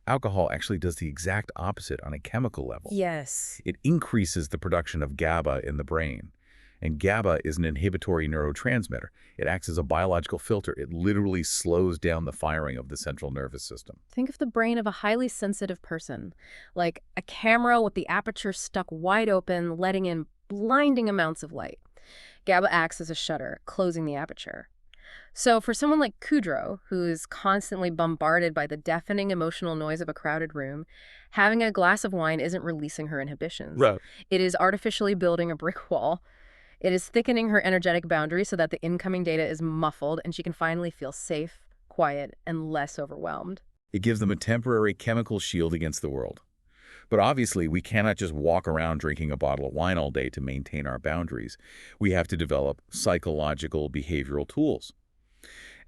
Alcohol actually does the exact opposite on a chemical level. Yes. It increases the production of GABA in the brain. And GABA is an inhibitory neurotransmitter. It acts as a biological filter. It literally slows down the firing of the central nervous system. Think of the brain of a highly sensitive person, like a camera with the aperture stuck wide open, letting in blinding amounts of light. GABA acts as a shutter, closing the aperture. So for someone like Kudrow, who is constantly bombarded by the deafening emotional noise of a crowded room, having a glass of wine isn't releasing her inhibitions. Right. It is artificially building a brick wall. It is thickening her energetic boundary so that the incoming data is muffled and she can finally feel safe, quiet and less overwhelmed. It gives them a temporary chemical shield against the world. But obviously, we cannot just walk around drinking a bottle of wine all day to maintain our boundaries. We have to develop psychological behavioral tools.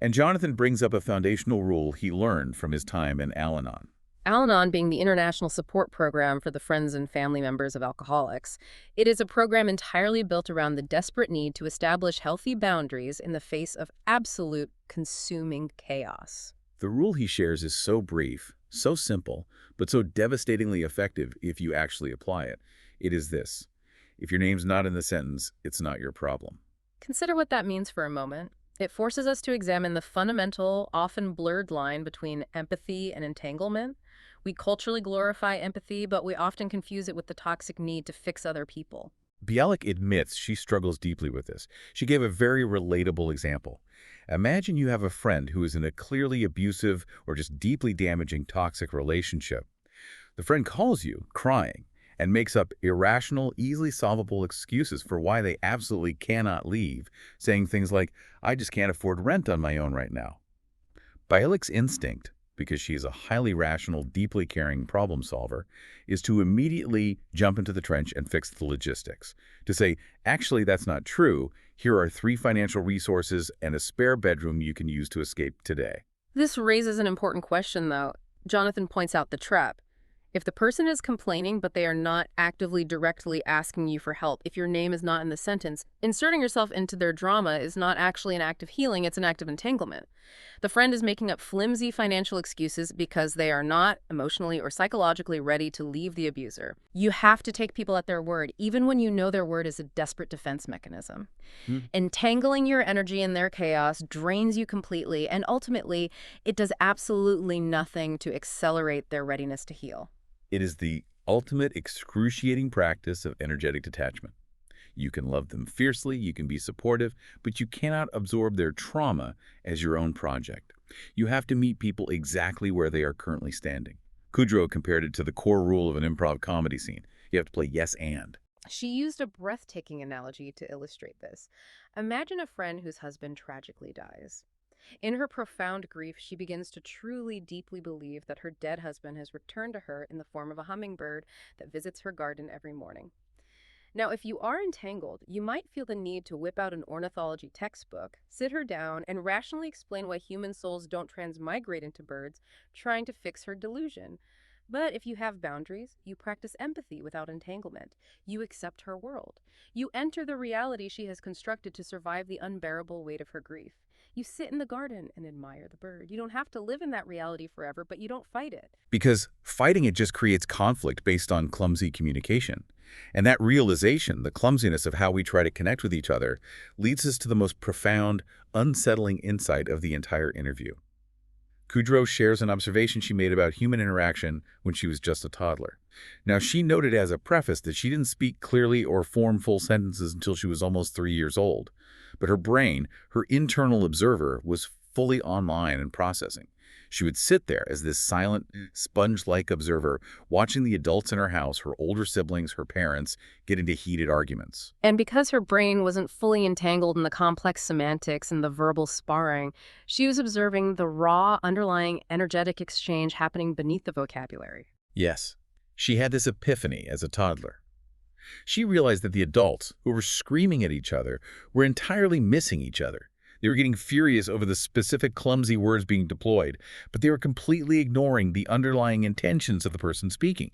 And Jonathan brings up a foundational rule he learned from his time in Al-Anon. Al-Anon being the international support program for the friends and family members of alcoholics. It is a program entirely built around the desperate need to establish healthy boundaries in the face of absolute consuming chaos. The rule he shares is so brief, so simple, but so devastatingly effective if you actually apply it. It is this: if your name's not in the sentence, it's not your problem. Consider what that means for a moment. It forces us to examine the fundamental, often blurred line between empathy and entanglement. We culturally glorify empathy, but we often confuse it with the toxic need to fix other people. Bialik admits she struggles deeply with this. She gave a very relatable example. Imagine you have a friend who is in a clearly abusive or just deeply damaging toxic relationship. The friend calls you, crying, and makes up irrational, easily solvable excuses for why they absolutely cannot leave, saying things like, "I just can't afford rent on my own right now." Bialik's instinct, because she is a highly rational, deeply caring problem solver, is to immediately jump into the trench and fix the logistics. To say, actually, that's not true. Here are 3 financial resources and a spare bedroom you can use to escape today. This raises an important question, though. Jonathan points out the trap. If the person is complaining, but they are not actively directly asking you for help, if your name is not in the sentence, inserting yourself into their drama is not actually an act of healing, it's an act of entanglement. The friend is making up flimsy financial excuses because they are not emotionally or psychologically ready to leave the abuser. You have to take people at their word, even when you know their word is a desperate defense mechanism. Entangling your energy in their chaos drains you completely, and ultimately, it does absolutely nothing to accelerate their readiness to heal. It is the ultimate excruciating practice of energetic detachment. You can love them fiercely, you can be supportive, but you cannot absorb their trauma as your own project. You have to meet people exactly where they are currently standing. Kudrow compared it to the core rule of an improv comedy scene. You have to play yes and. She used a breathtaking analogy to illustrate this. Imagine a friend whose husband tragically dies. In her profound grief, she begins to truly, deeply believe that her dead husband has returned to her in the form of a hummingbird that visits her garden every morning. Now, if you are entangled, you might feel the need to whip out an ornithology textbook, sit her down, and rationally explain why human souls don't transmigrate into birds, trying to fix her delusion. But if you have boundaries, you practice empathy without entanglement. You accept her world. You enter the reality she has constructed to survive the unbearable weight of her grief. You sit in the garden and admire the bird. You don't have to live in that reality forever, but you don't fight it. Because fighting it just creates conflict based on clumsy communication. And that realization, the clumsiness of how we try to connect with each other, leads us to the most profound, unsettling insight of the entire interview. Kudrow shares an observation she made about human interaction when she was just a toddler. Now, she noted as a preface that she didn't speak clearly or form full sentences until she was almost 3 years old. But her brain, her internal observer, was fully online and processing. She would sit there as this silent, sponge-like observer, watching the adults in her house, her older siblings, her parents, get into heated arguments. And because her brain wasn't fully entangled in the complex semantics and the verbal sparring, she was observing the raw, underlying energetic exchange happening beneath the vocabulary. Yes, she had this epiphany as a toddler. She realized that the adults, who were screaming at each other, were entirely missing each other. They were getting furious over the specific clumsy words being deployed, but they were completely ignoring the underlying intentions of the person speaking.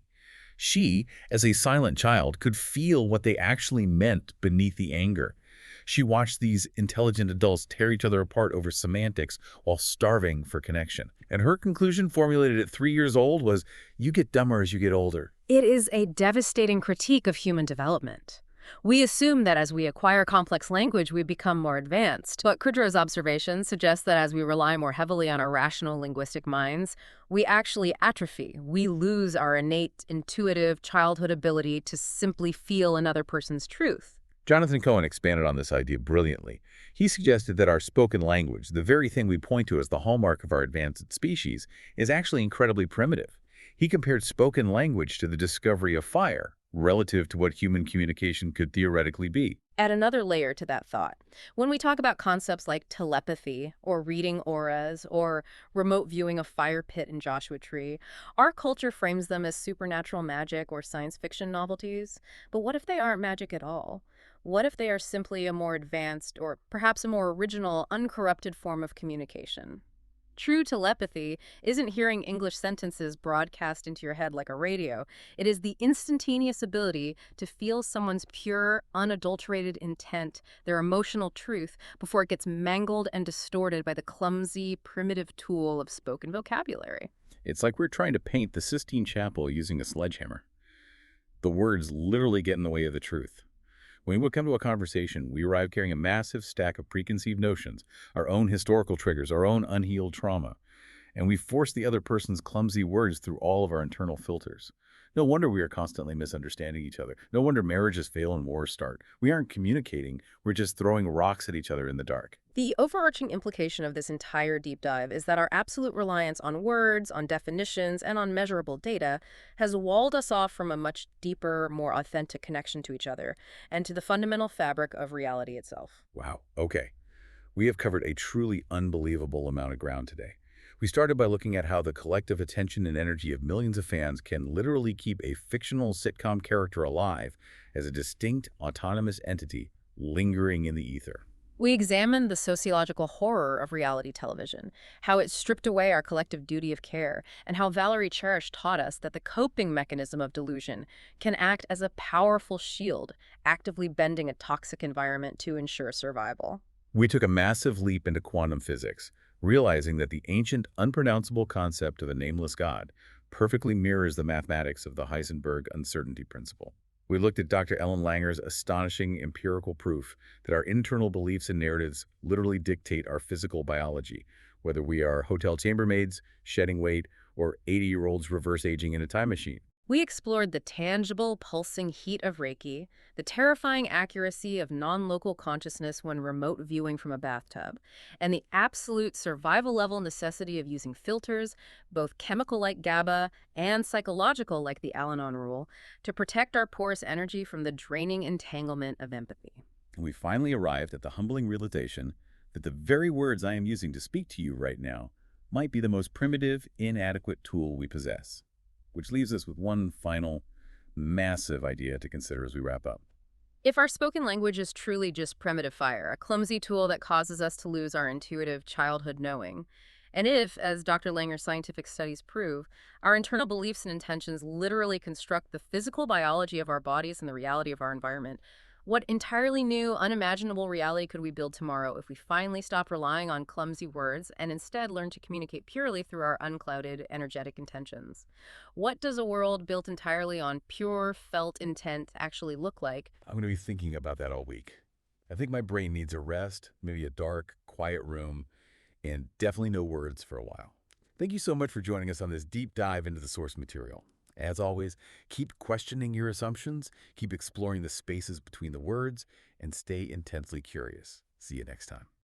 She, as a silent child, could feel what they actually meant beneath the anger. She watched these intelligent adults tear each other apart over semantics while starving for connection. And her conclusion, formulated at 3 years old, was, "You get dumber as you get older." It is a devastating critique of human development. We assume that as we acquire complex language, we become more advanced. But Kudrow's observation suggests that as we rely more heavily on our rational linguistic minds, we actually atrophy. We lose our innate, intuitive childhood ability to simply feel another person's truth. Jonathan Cohen expanded on this idea brilliantly. He suggested that our spoken language, the very thing we point to as the hallmark of our advanced species, is actually incredibly primitive. He compared spoken language to the discovery of fire, relative to what human communication could theoretically be. Add another layer to that thought. When we talk about concepts like telepathy or reading auras or remote viewing a fire pit in Joshua Tree, our culture frames them as supernatural magic or science fiction novelties. But what if they aren't magic at all? What if they are simply a more advanced or perhaps a more original, uncorrupted form of communication? True telepathy isn't hearing English sentences broadcast into your head like a radio. It is the instantaneous ability to feel someone's pure, unadulterated intent, their emotional truth, before it gets mangled and distorted by the clumsy, primitive tool of spoken vocabulary. It's like we're trying to paint the Sistine Chapel using a sledgehammer. The words literally get in the way of the truth. When we come to a conversation, we arrive carrying a massive stack of preconceived notions, our own historical triggers, our own unhealed trauma, and we force the other person's clumsy words through all of our internal filters. No wonder we are constantly misunderstanding each other. No wonder marriages fail and wars start. We aren't communicating, we're just throwing rocks at each other in the dark. The overarching implication of this entire deep dive is that our absolute reliance on words, on definitions, and on measurable data has walled us off from a much deeper, more authentic connection to each other and to the fundamental fabric of reality itself. Wow, okay. We have covered a truly unbelievable amount of ground today. We started by looking at how the collective attention and energy of millions of fans can literally keep a fictional sitcom character alive as a distinct, autonomous entity lingering in the ether. We examined the sociological horror of reality television, how it stripped away our collective duty of care, and how Valerie Cherish taught us that the coping mechanism of delusion can act as a powerful shield, actively bending a toxic environment to ensure survival. We took a massive leap into quantum physics, realizing that the ancient, unpronounceable concept of a nameless God perfectly mirrors the mathematics of the Heisenberg uncertainty principle. We looked at Dr. Ellen Langer's astonishing empirical proof that our internal beliefs and narratives literally dictate our physical biology, whether we are hotel chambermaids, shedding weight, or 80-year-olds reverse aging in a time machine. We explored the tangible, pulsing heat of Reiki, the terrifying accuracy of non-local consciousness when remote viewing from a bathtub, and the absolute survival-level necessity of using filters, both chemical like GABA and psychological like the Al-Anon rule, to protect our porous energy from the draining entanglement of empathy. And we finally arrived at the humbling realization that the very words I am using to speak to you right now might be the most primitive, inadequate tool we possess. Which leaves us with one final, massive idea to consider as we wrap up. If our spoken language is truly just primitive fire, a clumsy tool that causes us to lose our intuitive childhood knowing, and if, as Dr. Langer's scientific studies prove, our internal beliefs and intentions literally construct the physical biology of our bodies and the reality of our environment, what entirely new, unimaginable reality could we build tomorrow if we finally stop relying on clumsy words and instead learn to communicate purely through our unclouded, energetic intentions? What does a world built entirely on pure, felt intent actually look like? I'm going to be thinking about that all week. I think my brain needs a rest, maybe a dark, quiet room, and definitely no words for a while. Thank you so much for joining us on this deep dive into the source material. As always, keep questioning your assumptions, keep exploring the spaces between the words, and stay intensely curious. See you next time.